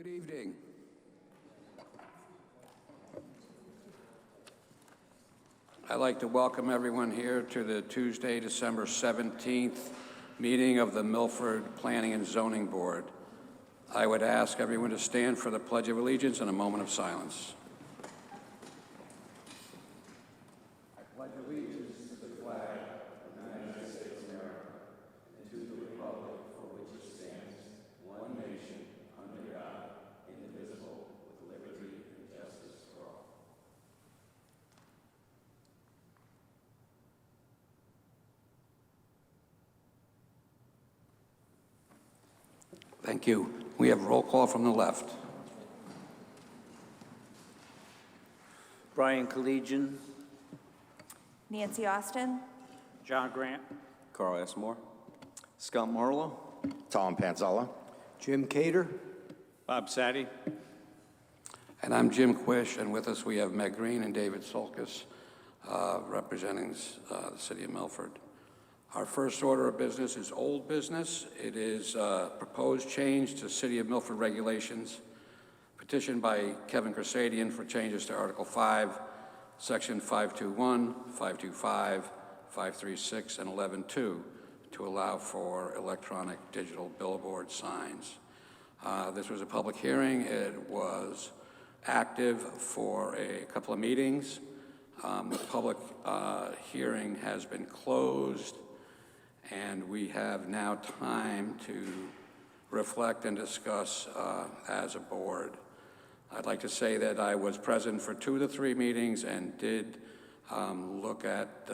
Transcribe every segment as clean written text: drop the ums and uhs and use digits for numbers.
Good evening. I'd like to welcome everyone here to the Tuesday, December 17th meeting of the Milford Planning and Zoning Board. I would ask everyone to stand for the Pledge of Allegiance and a moment of silence. I pledge allegiance to the flag of the United States of America and to the republic for which it stands, one nation, under God, indivisible, with liberty and justice for all. Thank you. We have roll call from the left. Brian Collegian. Nancy Austin. John Grant. Carl S. Moore. Scott Marlowe. Tom Panzella. Jim Cater. Bob Sadie. And I'm Jim Quish, and with us we have Meg Green and David Solkis, representing the city of Milford. Our first order of business is old business. It is proposed change to City of Milford regulations, petitioned by Kevin Cresadian for changes to Article 5, Section 521, 525, 536, and 11.2 to allow for electronic digital billboard signs. This was a public hearing. It was active for a couple of meetings. The public hearing has been closed, and we have now time to reflect and discuss as a board. I'd like to say that I was present for 2 of the 3 meetings and did look at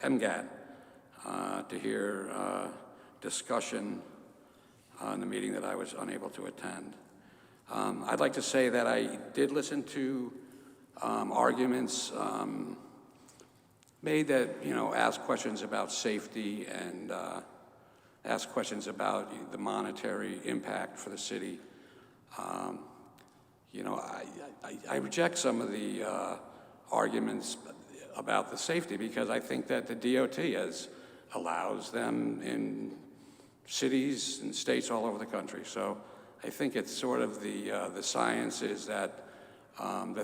MGAT to hear discussion on the meeting that I was unable to attend. I'd like to say that I did listen to arguments made that, ask questions about safety and ask questions about the monetary impact for the city. I reject some of the arguments about the safety because I think that the DOT allows them in cities and states all over the country. So I think it's sort of the science is that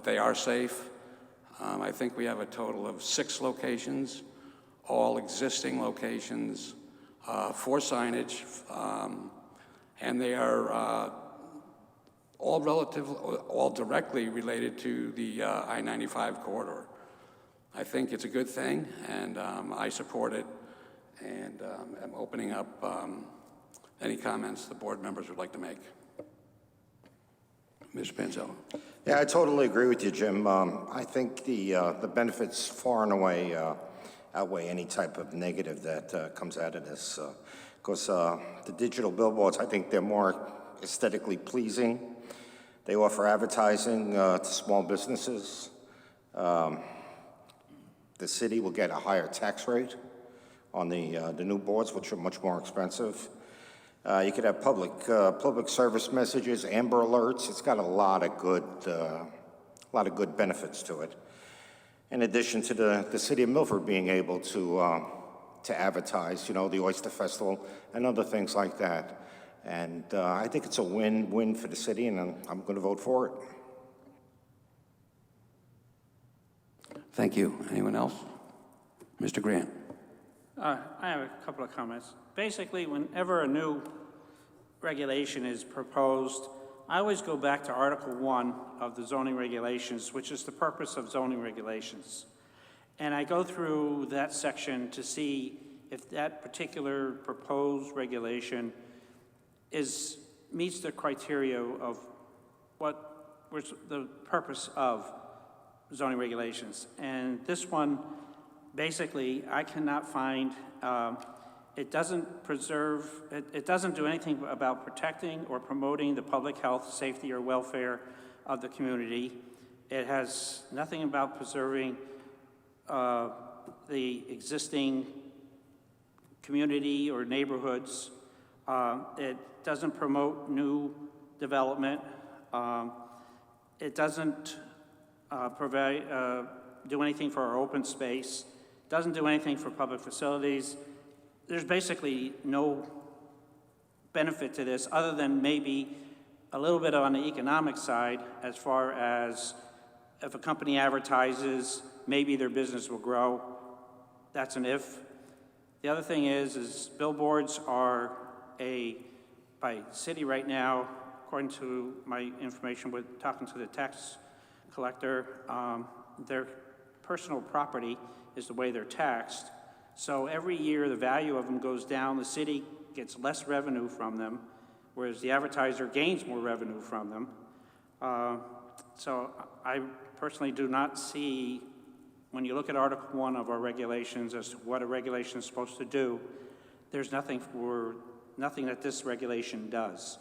they are safe. I think we have a total of 6 locations, all existing locations for signage, and they are all directly related to the I-95 corridor. I think it's a good thing, and I support it, and I'm opening up any comments the board members would like to make. Mr. Panzella. Yeah, I totally agree with you, Jim. I think the benefits far and away outweigh any type of negative that comes out of this. Because the digital billboards, I think they're more aesthetically pleasing. They offer advertising to small businesses. The city will get a higher tax rate on the new boards, which are much more expensive. You could have public service messages, Amber Alerts. It's got a lot of good benefits to it. In addition to the city of Milford being able to advertise, the Oyster Festival and other things like that. And I think it's a win-win for the city, and I'm going to vote for it. Thank you. Anyone else? Mr. Grant. I have a couple of comments. Basically, whenever a new regulation is proposed, I always go back to Article 1 of the zoning regulations, which is the purpose of zoning regulations. And I go through that section to see if that particular proposed regulation meets the criteria of what was the purpose of zoning regulations. And this one, basically, I cannot find, it doesn't do anything about protecting or promoting the public health, safety, or welfare of the community. It has nothing about preserving the existing community or neighborhoods. It doesn't promote new development. It doesn't do anything for our open space. Doesn't do anything for public facilities. There's basically no benefit to this other than maybe a little bit on the economic side as far as if a company advertises, maybe their business will grow. That's an if. The other thing is billboards are by city right now, according to my information with talking to the tax collector, their personal property is the way they're taxed. So every year the value of them goes down, the city gets less revenue from them, whereas the advertiser gains more revenue from them. So I personally do not see, when you look at Article 1 of our regulations as to what a regulation is supposed to do, there's nothing that this regulation does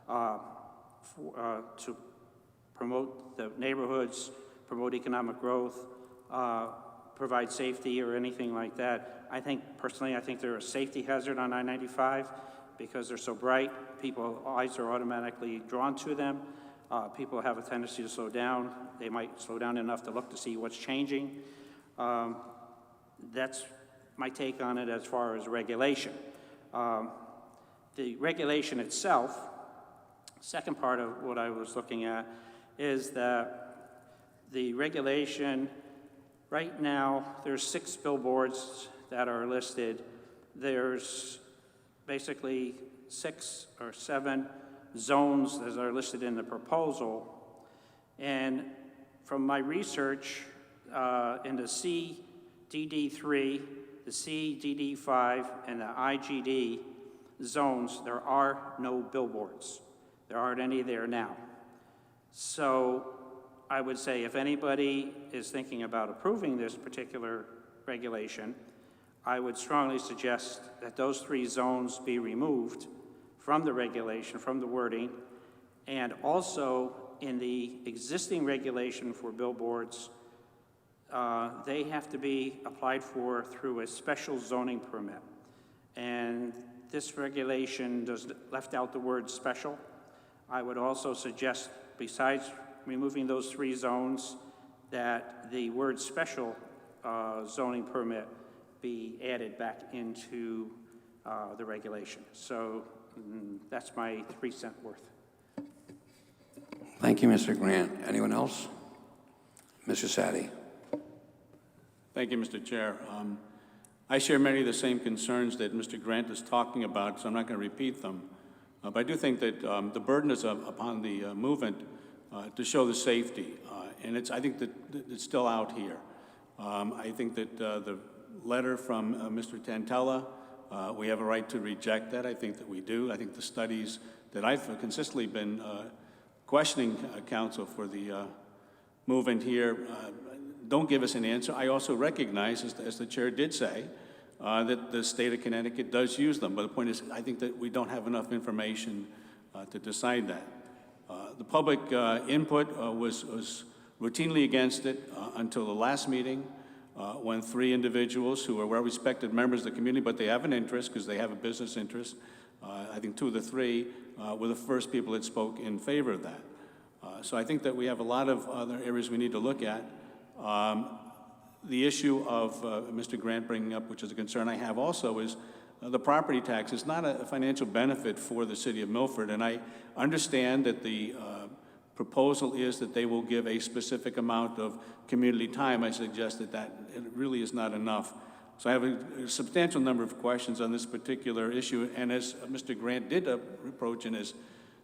to promote the neighborhoods, promote economic growth, provide safety or anything like that. Personally, I think they're a safety hazard on I-95 because they're so bright. People's eyes are automatically drawn to them. People have a tendency to slow down. They might slow down enough to look to see what's changing. That's my take on it as far as regulation. The regulation itself, second part of what I was looking at, is that the regulation, right now, there's 6 billboards that are listed. There's basically 6 or 7 zones that are listed in the proposal. And from my research, in the CDD3, the CDD5, and the IGD zones, there are no billboards. There aren't any there now. So I would say if anybody is thinking about approving this particular regulation, I would strongly suggest that those 3 zones be removed from the regulation, from the wording, and also in the existing regulation for billboards, they have to be applied for through a special zoning permit. And this regulation left out the word special. I would also suggest, besides removing those 3 zones, that the word special zoning permit be added back into the regulation. So that's my 3 cent worth. Thank you, Mr. Grant. Anyone else? Mr. Sadi. Thank you, Mr. Chair. I share many of the same concerns that Mr. Grant is talking about, so I'm not going to repeat them. But I do think that the burden is upon the movement to show the safety, and I think that it's still out here. I think that the letter from Mr. Tantella, we have a right to reject that. I think that we do. I think the studies that I've consistently been questioning counsel for the movement here don't give us an answer. I also recognize, as the chair did say, that the state of Connecticut does use them. But the point is, I think that we don't have enough information to decide that. The public input was routinely against it until the last meeting, when 3 individuals who are well-respected members of the community, but they have an interest because they have a business interest, I think 2 of the 3 were the first people that spoke in favor of that. So I think that we have a lot of other areas we need to look at. The issue of Mr. Grant bringing up, which is a concern I have also, is the property tax is not a financial benefit for the city of Milford, and I understand that the proposal is that they will give a specific amount of community time. I suggest that it really is not enough. So I have a substantial number of questions on this particular issue, and as Mr. Grant did approach in his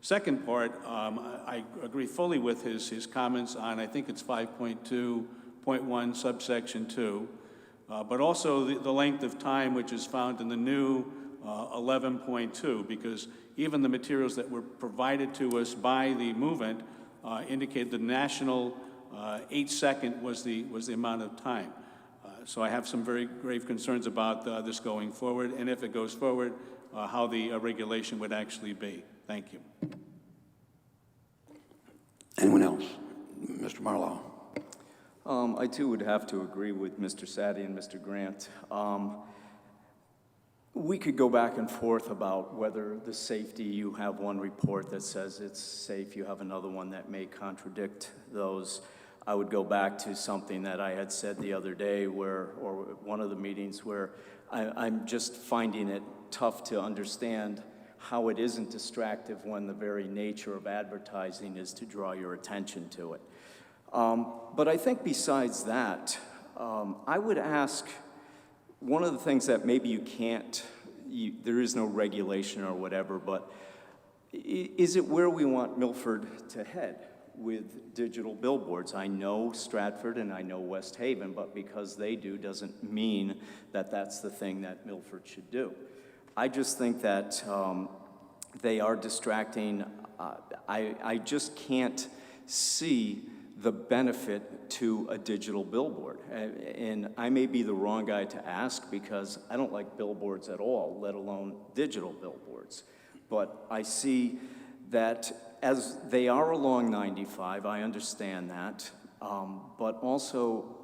second part, I agree fully with his comments on, I think it's 5.2.1 subsection 2, but also the length of time which is found in the new 11.2, because even the materials that were provided to us by the movement indicate the national 8-second was the amount of time. So I have some very grave concerns about this going forward, and if it goes forward, how the regulation would actually be. Thank you. Anyone else? Mr. Marlowe. I too would have to agree with Mr. Sadi and Mr. Grant. We could go back and forth about whether the safety, you have one report that says it's safe, you have another one that may contradict those. I would go back to something that I had said the other day or one of the meetings where I'm just finding it tough to understand how it isn't distractive when the very nature of advertising is to draw your attention to it. But I think besides that, I would ask, one of the things that maybe you can't, there is no regulation or whatever, but is it where we want Milford to head with digital billboards? I know Stratford and I know West Haven, but because they do doesn't mean that that's the thing that Milford should do. I just think that they are distracting. I just can't see the benefit to a digital billboard. And I may be the wrong guy to ask because I don't like billboards at all, let alone digital billboards. But I see that as they are along 95, I understand that, but also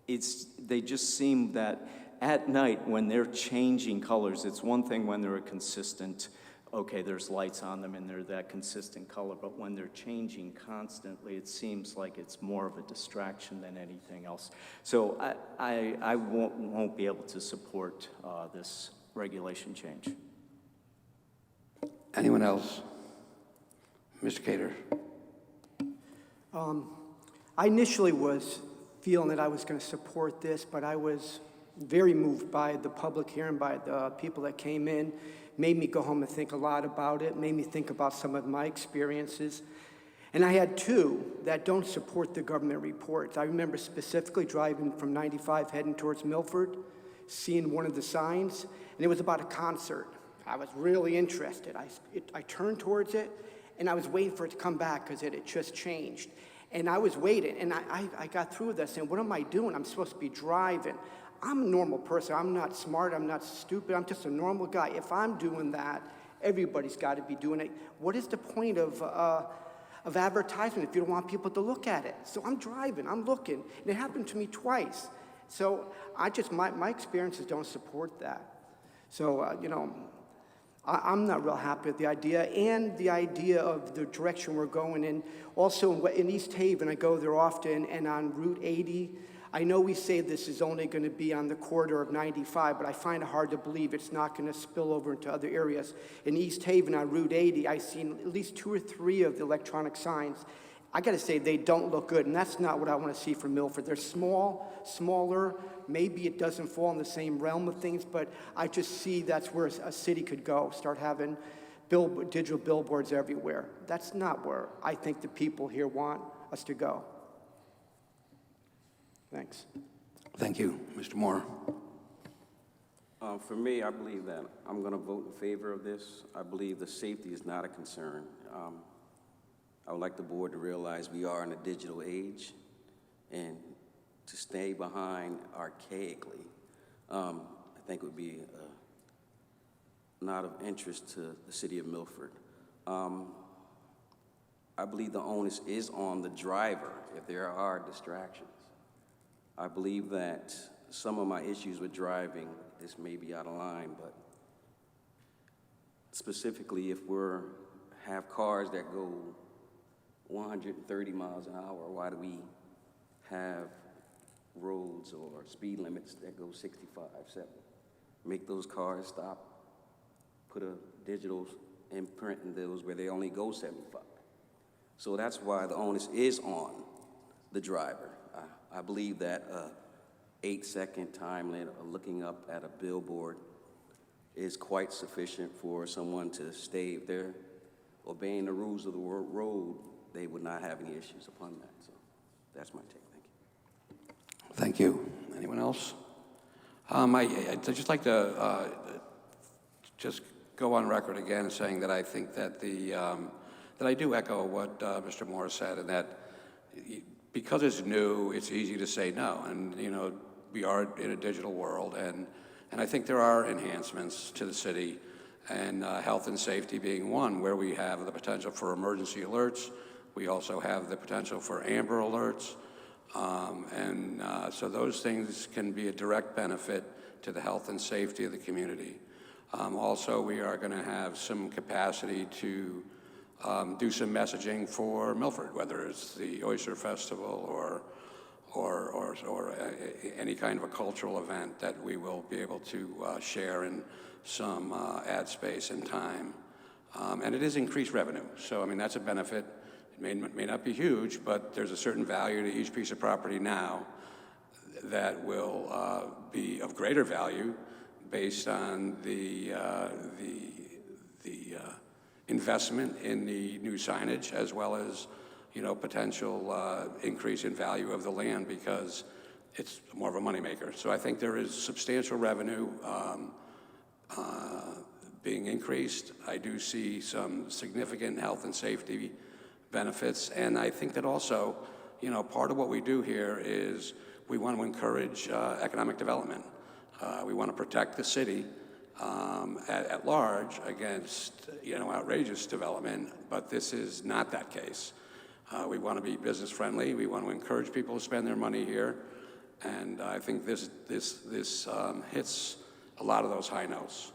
they just seem that at night when they're changing colors, it's one thing when they're a consistent, okay, there's lights on them and they're that consistent color, but when they're changing constantly, it seems like it's more of a distraction than anything else. So I won't be able to support this regulation change. Anyone else? Mr. Cater. I initially was feeling that I was going to support this, but I was very moved by the public hearing, by the people that came in. Made me go home and think a lot about it, made me think about some of my experiences. And I had two that don't support the government reports. I remember specifically driving from 95 heading towards Milford, seeing one of the signs, and it was about a concert. I was really interested. I turned towards it, and I was waiting for it to come back because it had just changed. And I was waiting, and I got through this saying, what am I doing? I'm supposed to be driving. I'm a normal person. I'm not smart. I'm not stupid. I'm just a normal guy. If I'm doing that, everybody's got to be doing it. What is the point of advertisement if you don't want people to look at it? So I'm driving. I'm looking. And it happened to me twice. So my experiences don't support that. So, I'm not real happy with the idea and the idea of the direction we're going in. Also in East Haven, I go there often, and on Route 80, I know we say this is only going to be on the corridor of 95, but I find it hard to believe it's not going to spill over into other areas. In East Haven on Route 80, I've seen at least 2 or 3 of the electronic signs. I got to say, they don't look good, and that's not what I want to see from Milford. They're smaller. Maybe it doesn't fall in the same realm of things, but I just see that's where a city could go, start having digital billboards everywhere. That's not where I think the people here want us to go. Thanks. Thank you. Mr. Moore. For me, I believe that I'm going to vote in favor of this. I believe the safety is not a concern. I would like the board to realize we are in a digital age, and to stay behind archaically, I think would be not of interest to the city of Milford. I believe the onus is on the driver if there are distractions. I believe that some of my issues with driving, this may be out of line, but specifically if have cars that go 130 miles an hour, why do we have roads or speed limits that go 65, 70? Make those cars stop, put a digital imprint in those where they only go 75. So that's why the onus is on the driver. I believe that 8-second time limit of looking up at a billboard is quite sufficient for someone to stay. If they're obeying the rules of the road, they would not have any issues upon that. So that's my take. Thank you. Thank you. Anyone else? I'd just like to just go on record again saying that I think that that I do echo what Mr. Moore said, and that because it's new, it's easy to say no. And, we are in a digital world, and I think there are enhancements to the city, and health and safety being one, where we have the potential for emergency alerts. We also have the potential for Amber Alerts. So those things can be a direct benefit to the health and safety of the community. Also, we are going to have some capacity to do some messaging for Milford, whether it's the Oyster Festival any kind of a cultural event that we will be able to share in some ad space and time. And it is increased revenue. So, I mean, that's a benefit. It may not be huge, but there's a certain value to each piece of property now that will be of greater value based on the investment in the new signage, as well as, you know, potential increase in value of the land, because it's more of a moneymaker. So I think there is substantial revenue being increased. I do see some significant health and safety benefits, and I think that also, you know, part of what we do here is we want to encourage economic development. We want to protect the city at large against, you know, outrageous development, but this is not that case. We want to be business friendly. We want to encourage people to spend their money here, and I think this hits a lot of those high notes.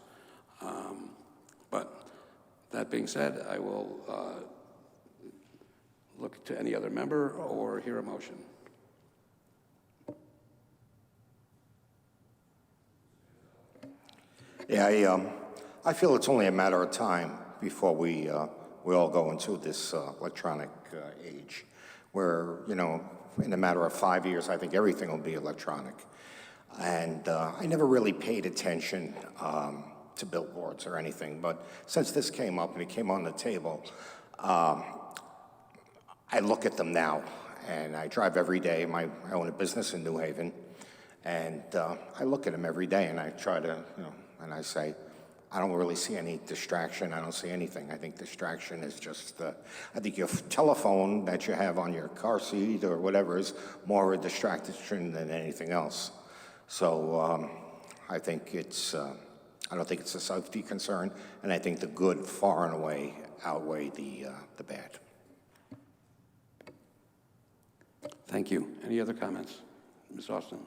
But that being said, I will look to any other member or hear a motion. Yeah, I feel it's only a matter of time before we all go into this electronic age, where, you know, in a matter of 5 years, I think everything will be electronic. And I never really paid attention to billboards or anything, but since this came up and it came on the table, I look at them now, and I drive every day. I own a business in New Haven, and I look at them every day, and I try to, you know, and I say, I don't really see any distraction. I don't see anything. I think distraction is just, I think your telephone that you have on your car seat or whatever is more of a distraction than anything else. So I think it's, I don't think it's a safety concern, and I think the good far and away outweigh the bad. Thank you. Any other comments? Ms. Austin?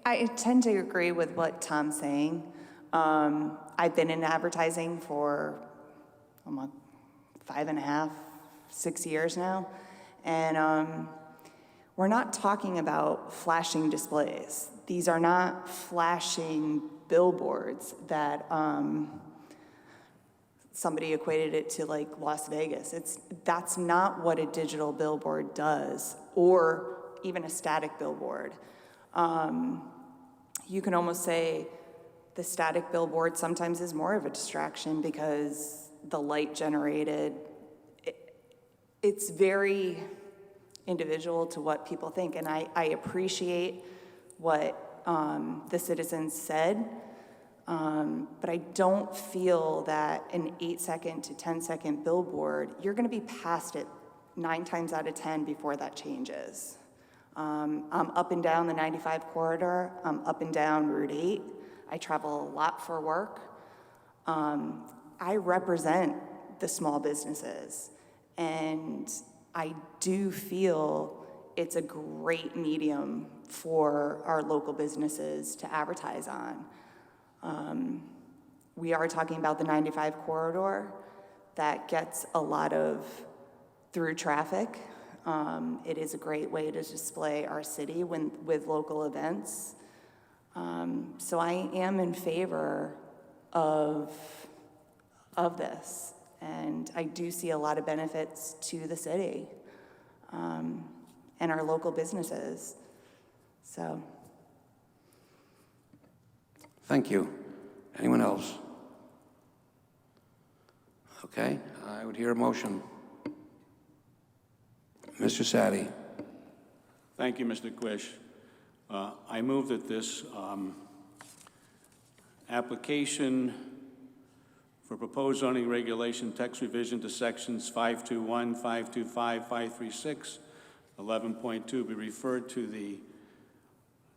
I tend to agree with what Tom's saying. I've been in advertising for 5.5, 6 years now, and we're not talking about flashing displays. These are not flashing billboards that somebody equated it to like Las Vegas. That's not what a digital billboard does, or even a static billboard. You can almost say the static billboard sometimes is more of a distraction because the light generated, it's very individual to what people think. And I appreciate what the citizens said, but I don't feel that an 8-second to 10-second billboard, you're gonna be past it 9 times out of 10 before that changes. I'm up and down the 95 corridor, I'm up and down Route 8. I travel a lot for work. I represent the small businesses, and I do feel it's a great medium for our local businesses to advertise on. We are talking about the 95 corridor that gets a lot of through traffic. It is a great way to display our city with local events. So I am in favor of this, and I do see a lot of benefits to the city and our local businesses. So. Thank you. Anyone else? Okay, I would hear a motion. Mr. Sadi. Thank you, Mr. Quish. I move that this application for proposed zoning regulation text revision to sections 521, 525, 536, 11.2 be referred to the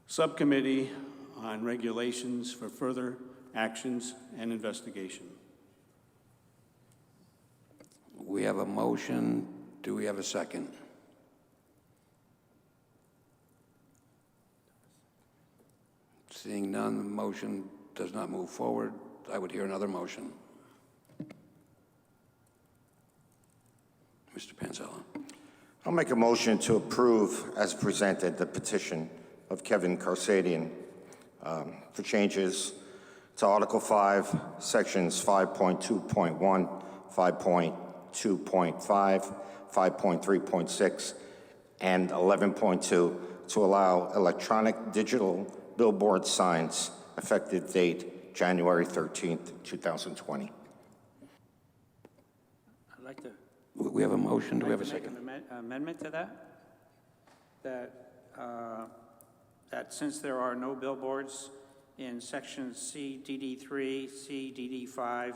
subcommittee on regulations for further actions and investigation. We have a motion. Do we have a second? Seeing none, the motion does not move forward. I would hear another motion. Mr. Panzella. I'll make a motion to approve as presented the petition of Kevin Karsadian for changes to Article 5, Sections 5.2.1, 5.2.5, 5.3.6, and 11.2 to allow electronic digital billboard signs effective date January 13th, 2020. I'd like to We have a motion, do we have a make second? an amendment to that? That since there are no billboards in sections CDD3, CDD5,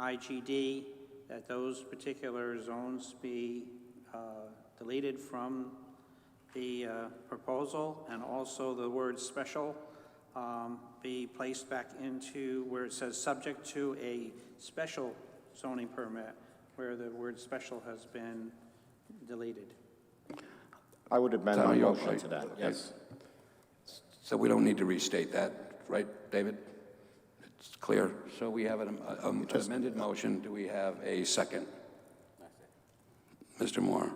IGD, that those particular zones be deleted from the proposal, and also the word special be placed back into where it says subject to a special zoning permit, where the word special has been deleted. I would amend my Tom, you motion okay? to that, Okay. yes. So we don't need to restate that, right, David? It's clear. So we have an amended motion. Do we have a second? Mr. Moore.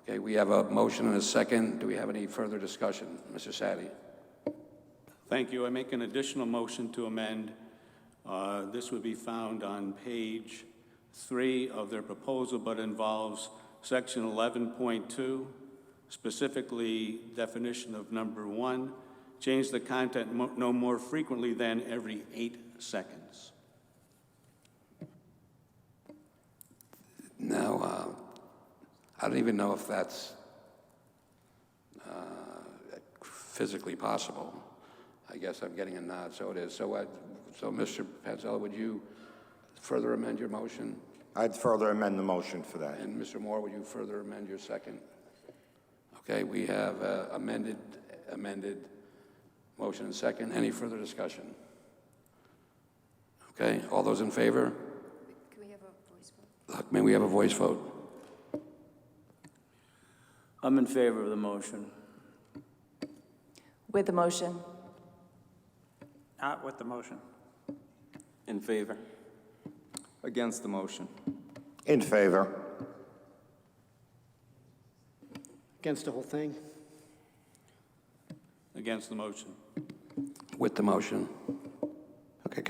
Okay, we have a motion and a second. Do we have any further discussion? Mr. Sadi? Thank you. I make an additional motion to amend. This would be found on page 3 of their proposal, but involves section 11.2, specifically definition of number 1. Change the content no more frequently than every 8 seconds. Now, I don't even know if that's physically possible. I guess I'm getting a nod, so it is. So Mr. Panzella, would you further amend your motion? I'd further amend the motion for that. And Mr. Moore, would you further amend your second? Okay, we have amended motion and second. Any further discussion? Okay, all those in favor? Can we have a voice vote? May we have a voice vote? I'm in favor of the motion. With the motion. Not with the motion. In favor? Against the motion. In favor. Against the whole thing? Against the motion. With the motion. Okay,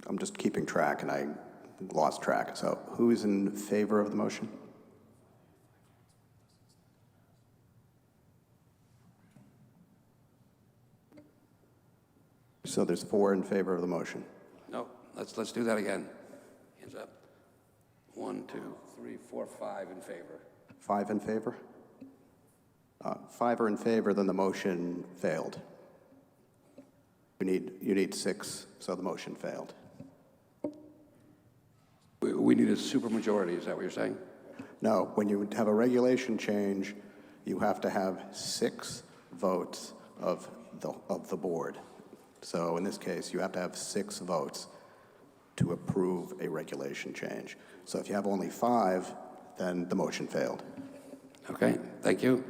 I'm just keeping track and I lost track. So who's in favor of the motion? So there's 4 in favor of the motion. No, let's do that again. Hands up. 1, 2, 3, 4, 5 in favor. 5 in favor? 5 are in favor, then the motion failed. You need 6, so the motion failed. We need a supermajority, is that what you're saying? No, when you have a regulation change, you have to have 6 votes of the board. So in this case, you have to have 6 votes to approve a regulation change. So if you have only 5, then the motion failed. Okay, thank you.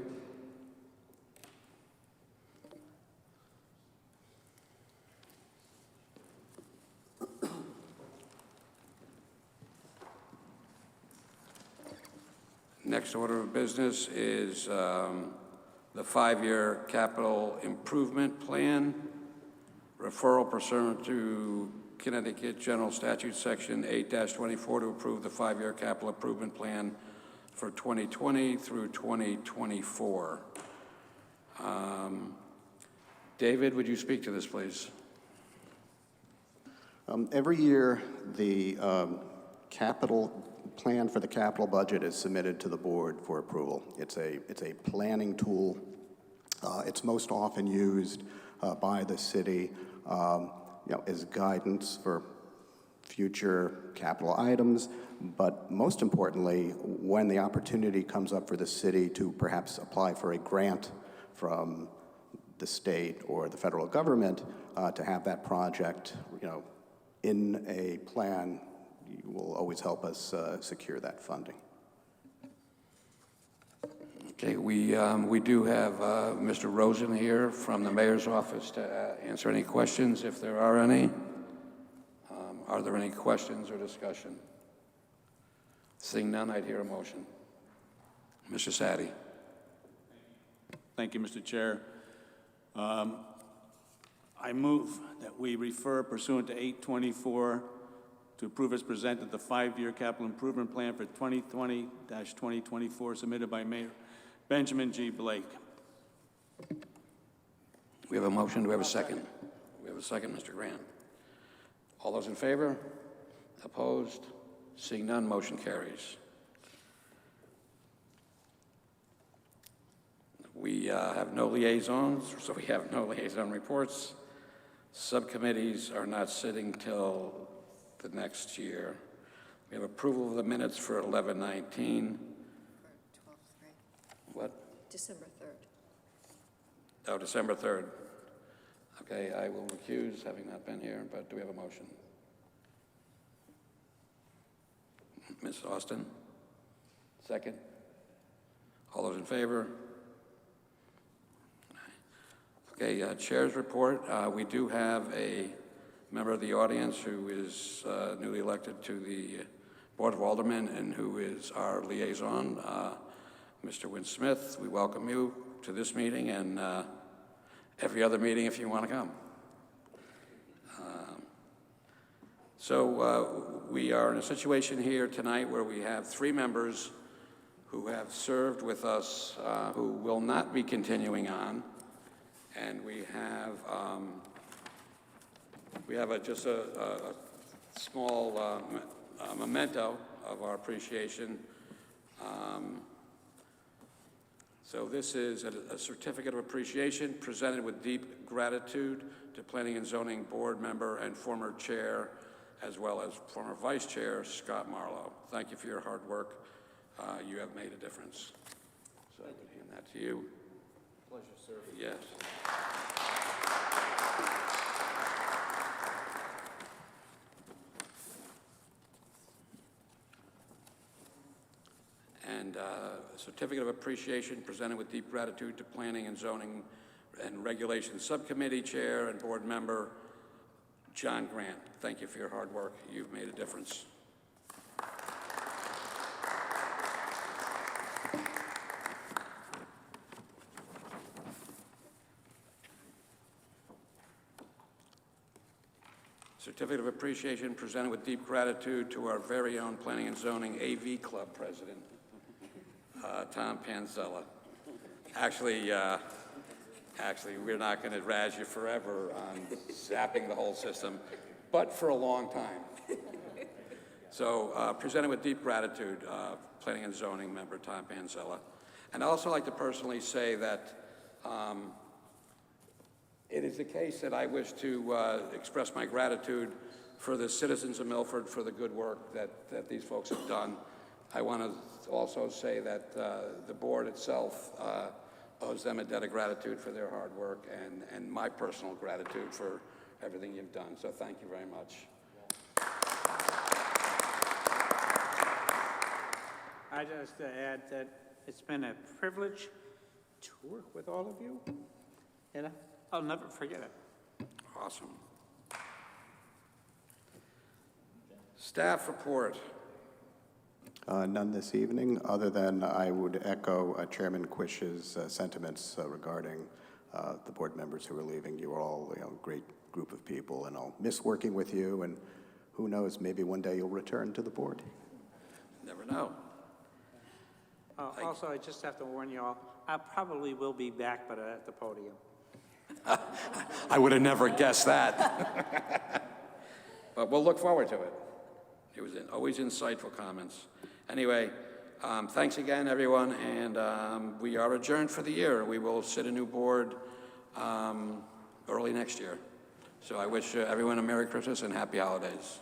Next order of business is the 5-year capital improvement plan, referral pursuant to Connecticut General Statute Section 8-24 to approve the 5-year capital improvement plan for 2020 through 2024. David, would you speak to this, please? Every year, the capital plan for the capital budget is submitted to the board for approval. It's a planning tool. It's most often used by the city as guidance for future capital items, but most importantly, when the opportunity comes up for the city to perhaps apply for a grant from the state or the federal government to have that project, in a plan, you will always help us secure that funding. Okay, we do have Mr. Rosen here from the mayor's office to answer any questions, if there are any. Are there any questions or discussion? Seeing none, I'd hear a motion. Mr. Sadie. Thank you, Mr. Chair. I move that we refer pursuant to 824 to approve as presented the 5-year capital improvement plan for 2020-2024 submitted by Mayor Benjamin G. Blake. We have a motion. Do we have a second? We have a second, Mr. Grant. All those in favor? Opposed? Seeing none, motion carries. We have no liaisons, so we have no liaison reports. Subcommittees are not sitting till the next year. We have approval of the minutes for 11/19. For 12th, right? What? December 3rd. Oh, December 3rd. Okay, I will recuse, having not been here, but do we have a motion? Ms. Austin? Second? All those in favor? Okay, Chair's report. We do have a member of the audience who is newly elected to the Board of Aldermen and who is our liaison, Mr. Wynn Smith. We welcome you to this meeting and every other meeting if you want to come. So we are in a situation here tonight where we have 3 members who have served with us who will not be continuing on. And we have just a small memento of our appreciation. So this is a certificate of appreciation presented with deep gratitude to Planning and Zoning Board member and former chair, as well as former vice chair, Scott Marlowe. Thank you for your hard work. You have made a difference. So I would hand that to you. Pleasure, sir. Yes. And a certificate of appreciation presented with deep gratitude to Planning and Zoning and Regulation Subcommittee Chair and Board Member John Grant. Thank you for your hard work. You've made a difference. Certificate of appreciation presented with deep gratitude to our very own Planning and Zoning AV Club President, Tom Panzella. Actually, we're not going to razz you forever on zapping the whole system, but for a long time. So, presented with deep gratitude, Planning and Zoning member Tom Panzella. And I'd also like to personally say that it is the case that I wish to express my gratitude for the citizens of Milford for the good work that these folks have done. I want to also say that the board itself owes them a debt of gratitude for their hard work and my personal gratitude for everything you've done. So thank you very much. I just add that it's been a privilege to work with all of you, and I'll never forget it. Awesome. Staff report. None this evening, other than I would echo Chairman Quish's sentiments regarding the board members who are leaving. You are all a great group of people, and I'll miss working with you, and who knows, maybe one day you'll return to the board. Never know. Also, I just have to warn you all, I probably will be back, but at the podium. I would have never guessed that. But we'll look forward to it. It was always insightful comments. Anyway, thanks again, everyone, and we are adjourned for the year. We will sit a new board early next year. So I wish everyone a Merry Christmas and Happy Holidays.